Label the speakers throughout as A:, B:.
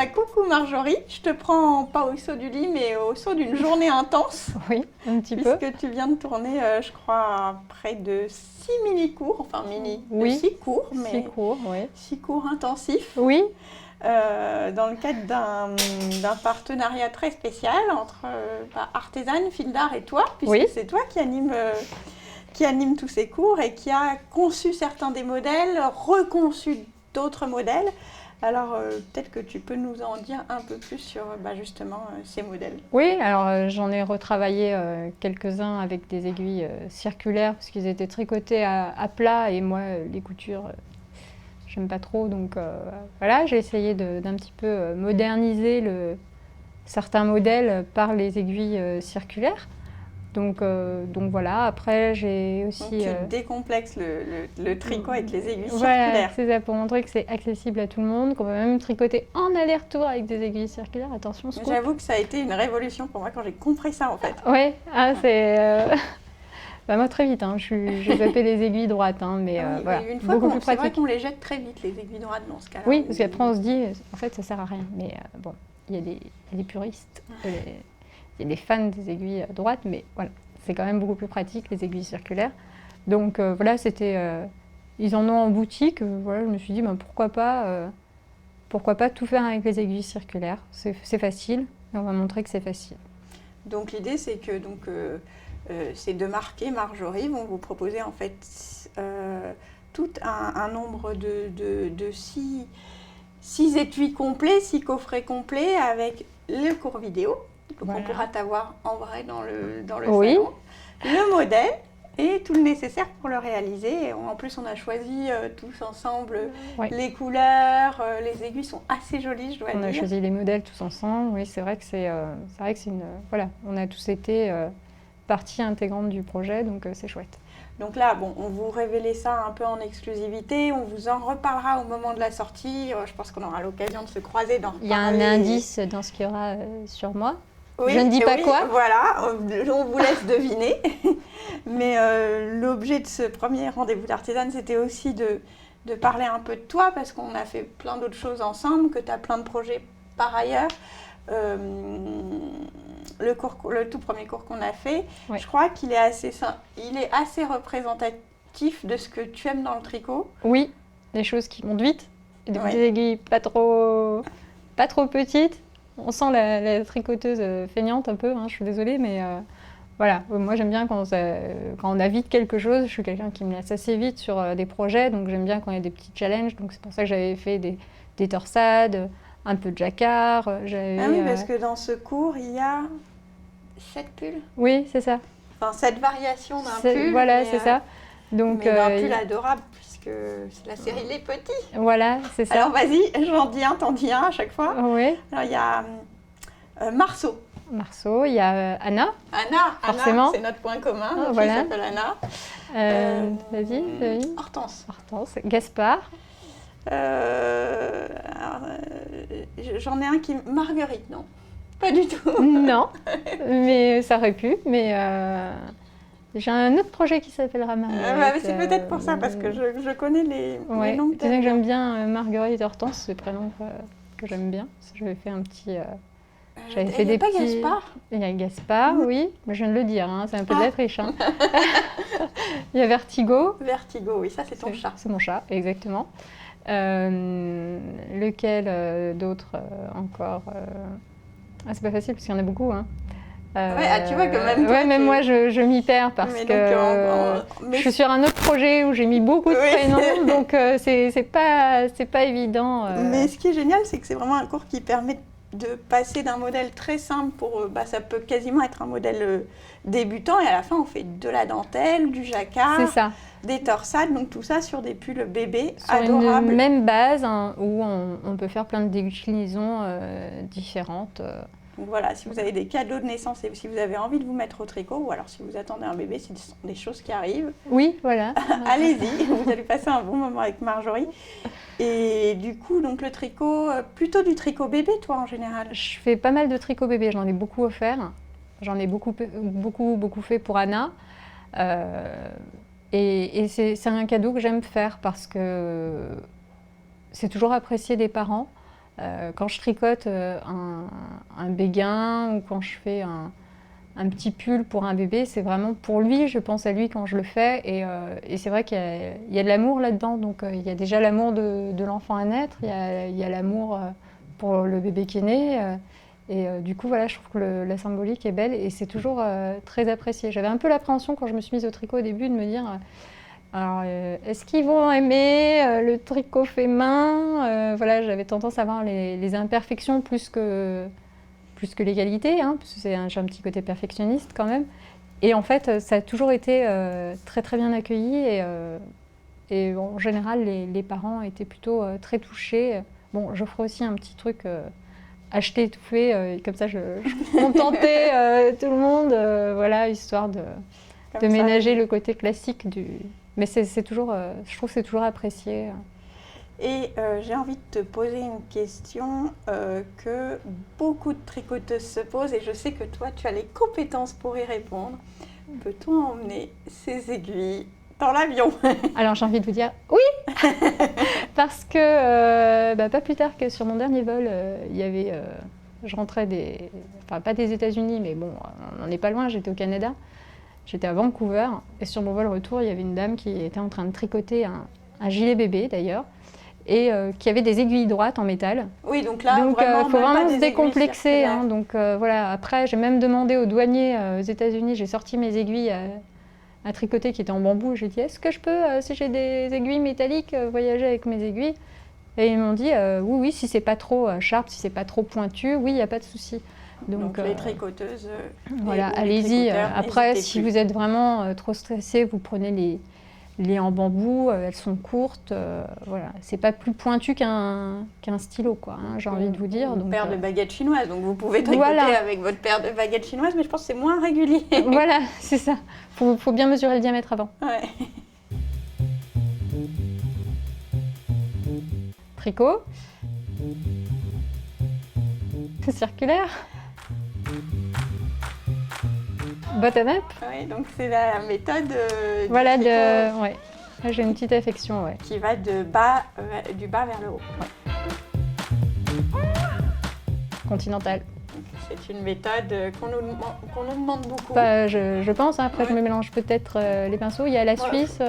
A: Coucou Marjorie, je te prends pas au saut du lit, mais au saut d'une journée intense.
B: Oui, un petit peu.
A: Puisque tu viens de tourner, je crois, près de 6 mini-cours, enfin
B: Oui.
A: 6 cours, mais
B: 6 cours, oui.
A: 6 cours intensifs.
B: Oui.
A: Dans le cadre d'un partenariat très spécial entre Artésane, Fil d'Art et toi, puisque
B: Oui.
A: c'est toi qui anime tous ces cours et qui a conçu certains des modèles, reconçu d'autres modèles. Alors, peut-être que tu peux nous en dire un peu plus sur justement ces modèles.
B: Oui, alors j'en ai retravaillé quelques-uns avec des aiguilles circulaires parce qu'ils étaient tricotés à plat et moi, les coutures, j'aime pas trop. Donc voilà, j'ai essayé d'un petit peu moderniser certains modèles par les aiguilles circulaires. Donc voilà, après j'ai aussi...
A: Donc tu décomplexes le tricot avec les aiguilles
B: voilà,
A: circulaires.
B: C'est ça, pour montrer que c'est accessible à tout le monde, qu'on peut même tricoter en aller-retour avec des aiguilles circulaires. Attention, scoop.
A: J'avoue que ça a été une révolution pour moi quand j'ai compris ça en fait.
B: Oui, c'est... moi très vite, hein. J'ai zappé les aiguilles droites, hein, mais
A: oui,
B: voilà,
A: une fois
B: beaucoup plus
A: c'est vrai
B: pratique.
A: qu'on les jette très vite les aiguilles droites dans ce cas-là.
B: Oui, parce qu'après on se dit, en fait ça sert à rien, mais bon, il y a des puristes, il y a des fans des aiguilles droites, mais voilà. C'est quand même beaucoup plus pratique, les aiguilles circulaires. Donc voilà, ils en ont en boutique. Voilà, je me suis dit, pourquoi pas tout faire avec les aiguilles circulaires. C'est facile, et on va montrer que c'est facile.
A: Donc l'idée, c'est que ces deux marqués, Marjorie, vont vous proposer en fait tout un nombre de 6 étuis complets, 6 coffrets complets avec le cours vidéo. Donc voilà. On pourra t'avoir en vrai dans le
B: oui.
A: salon, le modèle et tout le nécessaire pour le réaliser. Et en plus, on a choisi tous ensemble les couleurs, les aiguilles sont assez jolies, je dois dire.
B: On a choisi les modèles tous ensemble, oui, c'est vrai que c'est une... Voilà, on a tous été partie intégrante du projet, donc c'est chouette.
A: Donc là, bon, on vous révélait ça un peu en exclusivité, on vous en reparlera au moment de la sortie. Je pense qu'on aura l'occasion de se croiser dans.
B: Il y a un indice dans ce qu'il y aura sur moi.
A: Oui,
B: je ne dis pas quoi.
A: Voilà, on vous laisse deviner. Mais l'objet de ce premier rendez-vous d'Artésane, c'était aussi de parler un peu de toi, parce qu'on a fait plein d'autres choses ensemble, que tu as plein de projets par ailleurs. Le tout premier cours qu'on a fait, je crois qu'il est assez représentatif de ce que tu aimes dans le tricot.
B: Oui, des choses qui montent vite, des petites aiguilles pas trop petites. On sent la tricoteuse feignante un peu, hein, je suis désolée, mais voilà. Moi j'aime bien quand on a vite quelque chose. Je suis quelqu'un qui me laisse assez vite sur des projets, donc j'aime bien quand il y a des petits challenges. Donc c'est pour ça que j'avais fait des torsades, un peu de jacquard.
A: Ah oui, parce que dans ce cours, il y a 7 pulls.
B: Oui, c'est ça.
A: Enfin, 7 variations d'un pull.
B: Voilà, c'est ça. Donc,
A: mais d'un pull adorable, puisque c'est la série Les Petits.
B: Voilà, c'est ça.
A: Alors vas-y, j'en dis un, t'en dis un à chaque fois.
B: Oui.
A: Alors il y a Marceau.
B: Marceau, il y a Anna.
A: Anna, c'est notre point commun. Notre fille s'appelle Anna.
B: Vas-y.
A: Hortense.
B: Gaspard.
A: J'en ai un qui... Marguerite, non. Pas du tout.
B: Non, mais ça aurait pu. Mais j'ai un autre projet qui s'appellera Marguerite.
A: C'est peut-être pour ça, parce que je connais les noms.
B: Tu sais que j'aime bien Marguerite et Hortense, c'est le prénom que j'aime bien. J'avais fait un petit...
A: J'avais fait des petits... Il y a pas Gaspard ?
B: Il y a Gaspard, oui. Mais je viens de le dire, hein, c'est un peu de la triche. Hein. Il y a Vertigo.
A: Vertigo, oui, ça c'est ton chat.
B: C'est mon chat, exactement. Lequel d'autre encore c'est pas facile parce qu'il y en a beaucoup. Hein.
A: Tu vois que même toi,
B: même moi je m'y perds parce que je suis sur un autre projet où j'ai mis beaucoup de prénoms, donc c'est pas évident.
A: Mais ce qui est génial, c'est que c'est vraiment un cours qui permet de passer d'un modèle très simple ça peut quasiment être un modèle débutant, et à la fin on fait de la dentelle, du jacquard, des torsades, donc tout ça sur des pulls bébés adorables.
B: Sur une même base, hein, où on peut faire plein de déclinaisons différentes.
A: Donc voilà, si vous avez des cadeaux de naissance et si vous avez envie de vous mettre au tricot, ou alors si vous attendez un bébé, ce sont des choses qui arrivent.
B: Oui, voilà.
A: Allez-y, vous allez passer un bon moment avec Marjorie. Et du coup, donc le tricot, plutôt du tricot bébé, toi, en général?
B: Je fais pas mal de tricot bébé, j'en ai beaucoup offert. J'en ai beaucoup fait pour Anna. Et c'est un cadeau que j'aime faire parce que c'est toujours apprécié des parents. Quand je tricote un béguin ou quand je fais un petit pull pour un bébé, c'est vraiment pour lui, je pense à lui quand je le fais. Et c'est vrai qu'il y a de l'amour là-dedans. Donc il y a déjà l'amour de l'enfant à naître, il y a l'amour pour le bébé qui est né. Du coup, voilà, je trouve que la symbolique est belle et c'est toujours très apprécié. J'avais un peu l'appréhension quand je me suis mise au tricot au début de me dire alors, est-ce qu'ils vont aimer le tricot fait main Voilà, j'avais tendance à voir les imperfections plus que les qualités, hein, parce que j'ai un petit côté perfectionniste quand même. Et en fait, ça a toujours été très très bien accueilli et en général, les parents étaient plutôt très touchés. Bon, j'offre aussi un petit truc acheté tout fait, comme ça je contentais tout le monde, voilà, histoire de ménager le côté classique du... Mais c'est toujours, je trouve que c'est toujours apprécié.
A: Et j'ai envie de te poser une question que beaucoup de tricoteuses se posent et je sais que toi, tu as les compétences pour y répondre. Peut-on emmener ces aiguilles dans l'avion?
B: Alors j'ai envie de vous dire oui parce que pas plus tard que sur mon dernier vol, il y avait, je rentrais enfin pas des États-Unis, mais bon, on n'en est pas loin, j'étais au Canada. J'étais à Vancouver et sur mon vol retour, il y avait une dame qui était en train de tricoter un gilet bébé d'ailleurs et qui avait des aiguilles droites en métal.
A: Oui, donc là,
B: il faut vraiment se décomplexer.
A: Hein,
B: donc voilà. Après, j'ai même demandé aux douaniers aux États-Unis, j'ai sorti mes aiguilles à tricoter qui étaient en bambou. J'ai dit, est-ce que je peux, si j'ai des aiguilles métalliques, voyager avec mes aiguilles? Et ils m'ont dit, oui, si c'est pas trop sharp, si c'est pas trop pointu, oui, il n'y a pas de souci.
A: Donc les tricoteuses,
B: voilà, allez-y. Après, si vous êtes vraiment trop stressé, vous prenez les en bambou, elles sont courtes. Voilà, c'est pas plus pointu qu'un stylo, quoi. Hein, j'ai envie de vous dire.
A: Une paire de baguettes chinoises, donc vous pouvez tricoter avec votre paire de baguettes chinoises, mais je pense que c'est moins régulier.
B: Voilà, c'est ça. Faut bien mesurer le diamètre avant.
A: Ouais.
B: Tricot. Circulaire. Bottom-up.
A: Oui, donc c'est la méthode
B: voilà, ouais. Là, j'ai une petite affection, ouais.
A: Qui va du bas vers le haut.
B: Ouais. Continentale.
A: C'est une méthode qu'on nous demande beaucoup.
B: Je pense, hein, après je me mélange peut-être les pinceaux. Il y a la Suisse.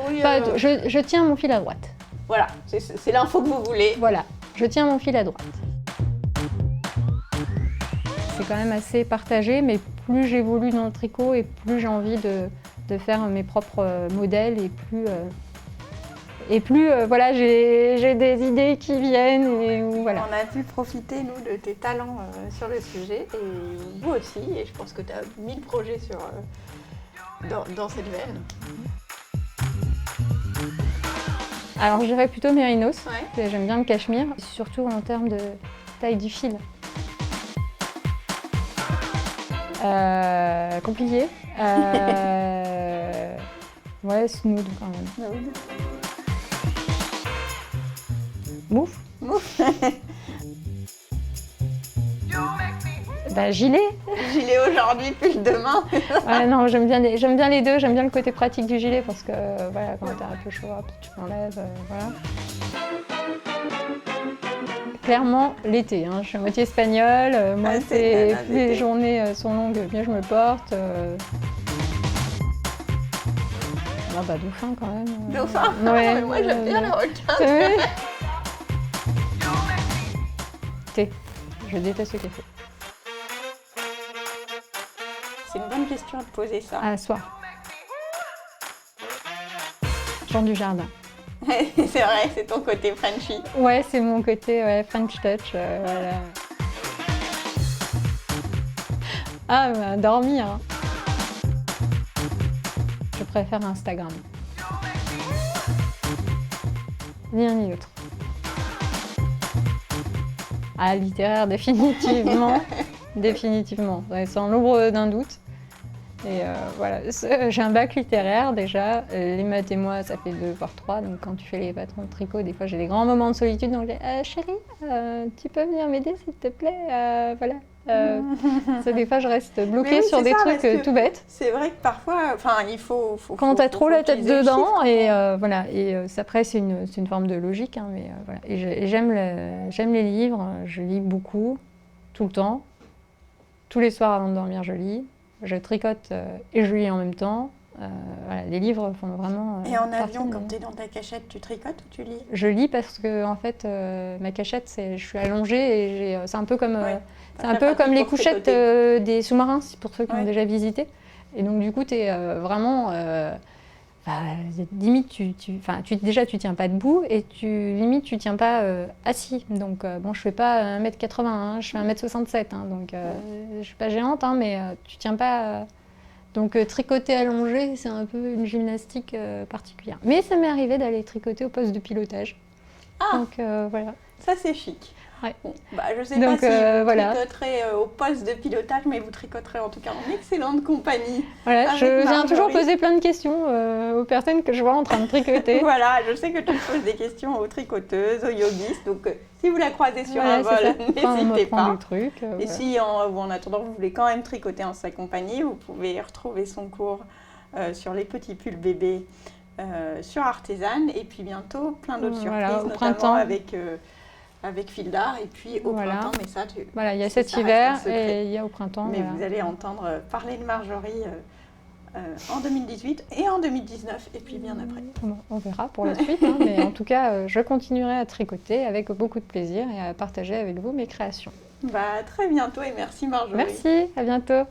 A: Oui,
B: je tiens mon fil à droite.
A: Voilà, c'est l'info que vous voulez.
B: Voilà, je tiens mon fil à droite. C'est quand même assez partagé, mais plus j'évolue dans le tricot et plus j'ai envie de faire mes propres modèles et plus voilà, j'ai des idées qui viennent et voilà.
A: On a pu profiter, nous, de tes talents sur le sujet et vous aussi, et je pense que tu as 1000 projets dans cette veine.
B: Alors je dirais plutôt mérinos,
A: ouais.
B: J'aime bien le cachemire, surtout en termes de taille du fil. Compliqué. Ouais, smooth quand même. Mouf. Gilet.
A: Gilet aujourd'hui, pull demain.
B: Ouais, non, j'aime bien les deux. J'aime bien le côté pratique du gilet parce que voilà, quand t'as un peu chaud, tu l'enlèves, voilà. Clairement, l'été. Hein. Je suis à moitié espagnole. Moi, plus les journées sont longues, bien je me porte. Dauphin quand même.
A: Dauphin.
B: Ouais,
A: moi, j'aime bien le requin.
B: Thé. Je déteste le café.
A: C'est une bonne question de poser ça.
B: À soir. Genre du jardin.
A: C'est vrai, c'est ton côté Frenchy.
B: Ouais, c'est mon côté French touch. Voilà. Ah, dormir. Je préfère Instagram. Ni un ni l'autre. Ah, littéraire, définitivement. Définitivement, sans l'ombre d'un doute. Et voilà, j'ai un bac littéraire déjà. Les maths et moi, ça fait 2 voire 3. Donc quand tu fais les patrons de tricot, des fois j'ai des grands moments de solitude. Donc je dis chérie, tu peux venir m'aider s'il te plaît, voilà. Des fois, je reste bloquée
A: oui,
B: sur des
A: ça,
B: trucs tout bêtes.
A: C'est vrai que parfois, il faut
B: Quand tu as trop la tête
A: utiliser le
B: dedans,
A: chiffre,
B: et voilà. Et après, c'est une forme de logique, hein, mais voilà. Et j'aime les livres, je lis beaucoup, tout le temps. Tous les soirs avant de dormir, je lis. Je tricote et je lis en même temps. Voilà, les livres font vraiment.
A: Et en
B: partie
A: avion,
B: de
A: quand tu es dans ta cachette, tu tricotes ou tu lis?
B: Je lis parce que en fait, ma cachette, je suis allongée et c'est un peu comme, c'est un peu comme les couchettes des sous-marins, pour ceux qui ont déjà visité. Et donc du coup, tu es vraiment, limite, déjà tu tiens pas debout et limite tu tiens pas assis. Donc bon, je fais pas 1m80, hein, je fais 1m67, hein, donc je suis pas géante, hein, mais tu tiens pas. Donc tricoter allongé, c'est un peu une gymnastique particulière. Mais ça m'est arrivé d'aller tricoter au poste de pilotage.
A: Ah,
B: donc voilà.
A: Ça c'est chic.
B: Ouais.
A: Bon, je sais pas si vous tricoterez au poste de pilotage, mais vous tricoterez en tout cas en excellente compagnie.
B: Voilà, je viens toujours poser plein de questions aux personnes que je vois en train de tricoter.
A: Voilà, je sais que tu poses des questions aux tricoteuses, aux yogistes, donc si vous la croisez sur un vol, n'hésitez pas. Et si en attendant vous voulez quand même tricoter en sa compagnie, vous pouvez retrouver son cours sur les petits pulls bébés sur Artesane, et puis bientôt plein d'autres surprises, notamment avec Fil d'Art, et puis au printemps, mais ça
B: il y a cet hiver et il y a au printemps.
A: Mais vous allez entendre parler de Marjorie en 2018 et en 2019, et puis bien après.
B: On verra pour la suite, hein, mais en tout cas, je continuerai à tricoter avec beaucoup de plaisir et à partager avec vous mes créations.
A: Très bientôt, et merci Marjorie.
B: Merci, à bientôt.